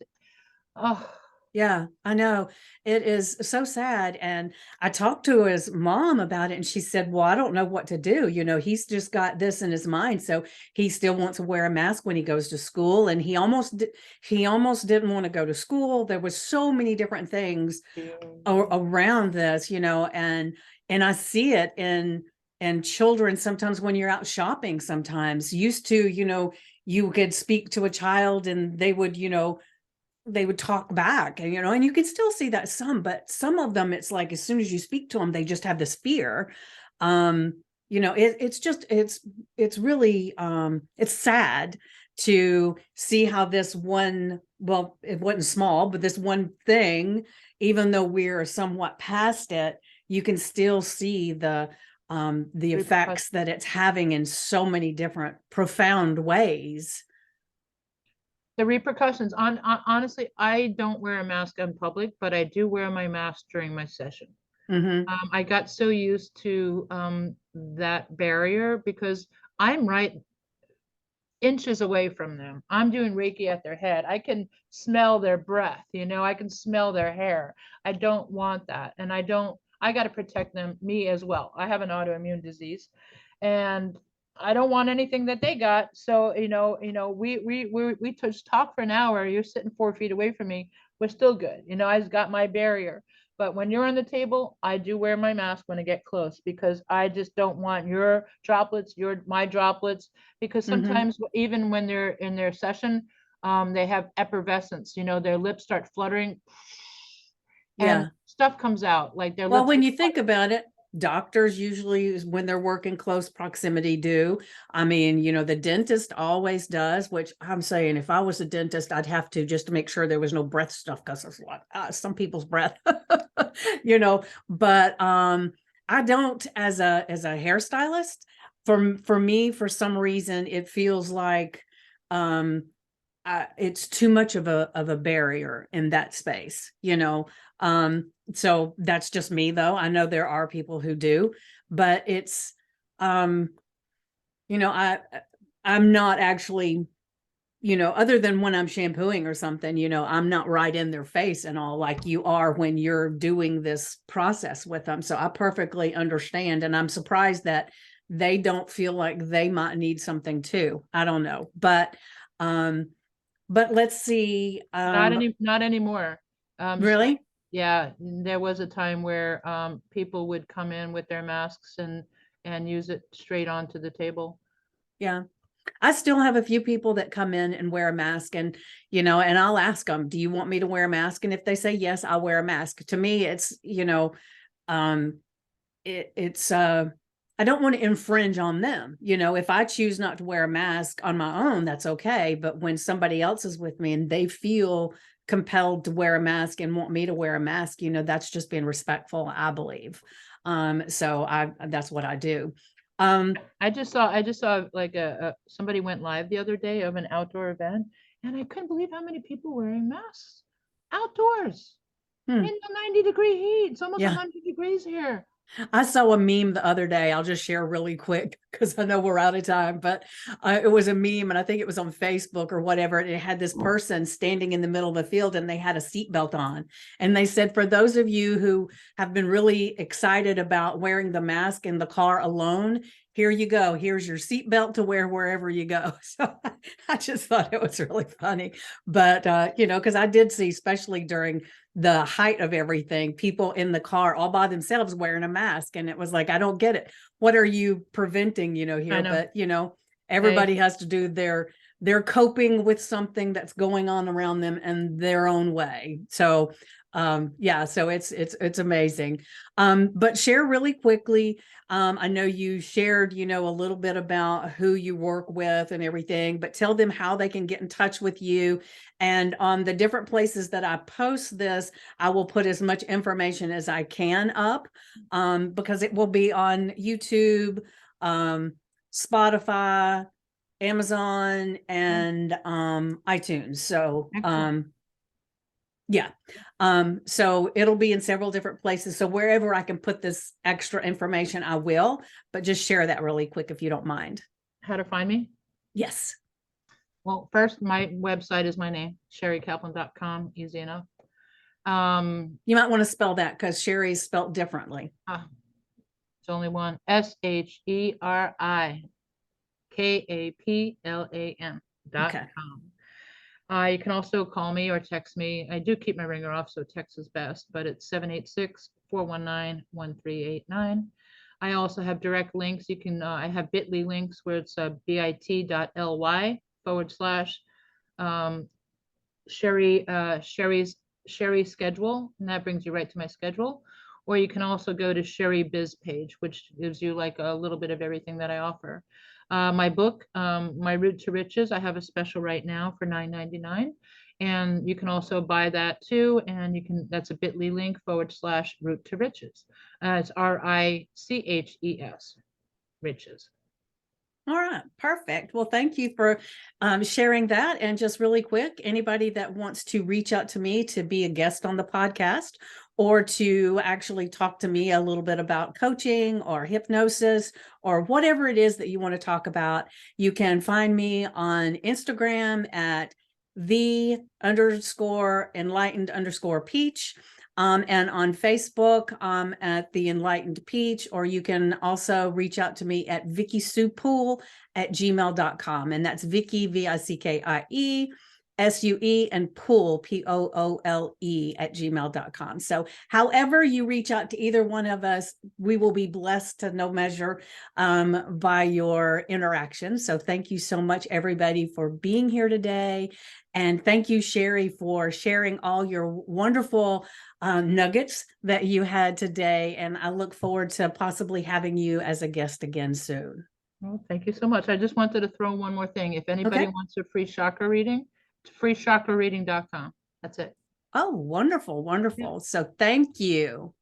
oh, Yeah, I know. It is so sad. And I talked to his mom about it, and she said, well, I don't know what to do. He's just got this in his mind. So he still wants to wear a mask when he goes to school. And he almost didn't want to go to school. There was so many different things around this, and I see it in children sometimes when you're out shopping. Sometimes used to, you could speak to a child and they would talk back, and you can still see that some, but some of them, it's like as soon as you speak to them, they just have this fear. It's really it's sad to see how this one, well, it wasn't small, but this one thing, even though we're somewhat past it, you can still see the effects that it's having in so many different profound ways. The repercussions honestly, I don't wear a mask in public, but I do wear my mask during my session. Mm-hmm. I got so used to that barrier because I'm right inches away from them. I'm doing Reiki at their head. I can smell their breath, I can smell their hair. I don't want that. And I got to protect them, me as well. I have an autoimmune disease and I don't want anything that they got. So, we just talk for an hour. You're sitting 4 feet away from me. We're still good. I've got my barrier. But when you're on the table, I do wear my mask when I get close because I just don't want your droplets, my droplets, because Mm-hmm. sometimes even when they're in their session, they have effervescence, their lips start fluttering and Yeah. stuff comes out like their Well, lips when are you think about it, doctors usually, when they're working close proximity, do. I mean, the dentist always does, which I'm saying if I was a dentist, I'd have to just to make sure there was no breath stuff because there's a lot, some people's breath, but I don't as a hairstylist. For me, for some reason, it feels like it's too much of a barrier in that space. So that's just me though. I know there are people who do, but it's um I'm not actually, other than when I'm shampooing or something, I'm not right in their face and all like you are when you're doing this process with them. So I perfectly understand, and I'm surprised that they don't feel like they might need something too. I don't know, but let's see. not anymore. So Really? yeah, there was a time where people would come in with their masks and use it straight onto the table. Yeah. I still have a few people that come in and wear a mask, and I'll ask them, do you want me to wear a mask? And if they say yes, I'll wear a mask. To me, it's, um, it's, I don't want to infringe on them. If I choose not to wear a mask on my own, that's okay. But when somebody else is with me and they feel compelled to wear a mask and want me to wear a mask, that's just being respectful, I believe. So that's what I do. I just saw like somebody went live the other day of an outdoor event, and I couldn't believe how many people wearing masks outdoors Hmm, in the 90-degree heat. It's almost yeah. 100 degrees here. I saw a meme the other day. I'll just share really quick because I know we're out of time, but it was a meme and I think it was on Facebook or whatever. And it had this person standing in the middle of the field and they had a seatbelt on. And they said, for those of you who have been really excited about wearing the mask in the car alone, here you go. Here's your seatbelt to wear wherever you go. So I just thought it was really funny. But, because I did see, especially during the height of everything, people in the car all by themselves wearing a mask. And it was like, I don't get it. What are you preventing, I here? know. But, Hey, everybody has to do their coping with something that's going on around them in their own way. So, yeah, so it's amazing. But share really quickly. I know you shared, a little bit about who you work with and everything, but tell them how they can get in touch with you. And on the different places that I post this, I will put as much information as I can up, because it will be on YouTube, Spotify, Amazon, and iTunes. So excellent. yeah. So it'll be in several different places. So wherever I can put this extra information, I will, but just share that really quick if you don't mind. How to find me? Yes. Well, first, my website is my name, SheriKaplan.com, easy enough. Um, You might want to spell that because Sheri is spelled differently. it's only one, Okay. SheriKaplan.com. You can also call me or text me. I do keep my ringer off, so text is best, but it's 786-419-1389. I also have direct links. You can, I have bit.ly links where it's bit.ly/, um, Sheri's schedule, and that brings you right to my schedule. Or you can also go to Sheri Biz page, which gives you like a little bit of everything that I offer. My book, My Route to Riches, I have a special right now for $9.99. And you can also buy that too. And that's a bit.ly link / Route to Riches. It's RICHES, Riches. All right, perfect. Well, thank you for sharing that. And just really quick, anybody that wants to reach out to me to be a guest on the podcast or to actually talk to me a little bit about coaching or hypnosis or whatever it is that you want to talk about, you can find me on Instagram at the_enlightened_peach. And on Facebook at The Enlightened Peach, or you can also reach out to me at vickiesue@gmail.com. And that's Vickie, Vickie, SUE, and Poole, POOLE @gmail.com. So however you reach out to either one of us, we will be blessed to no measure by your interaction. So thank you so much, everybody, for being here today. And thank you, Sheri, for sharing all your wonderful nuggets that you had today. And I look forward to possibly having you as a guest again soon. Well, thank you so much. I just wanted to throw one more thing. If anybody wants a free chakra reading, it's freechakrareading.com. That's it. Oh, wonderful, wonderful. So thank you.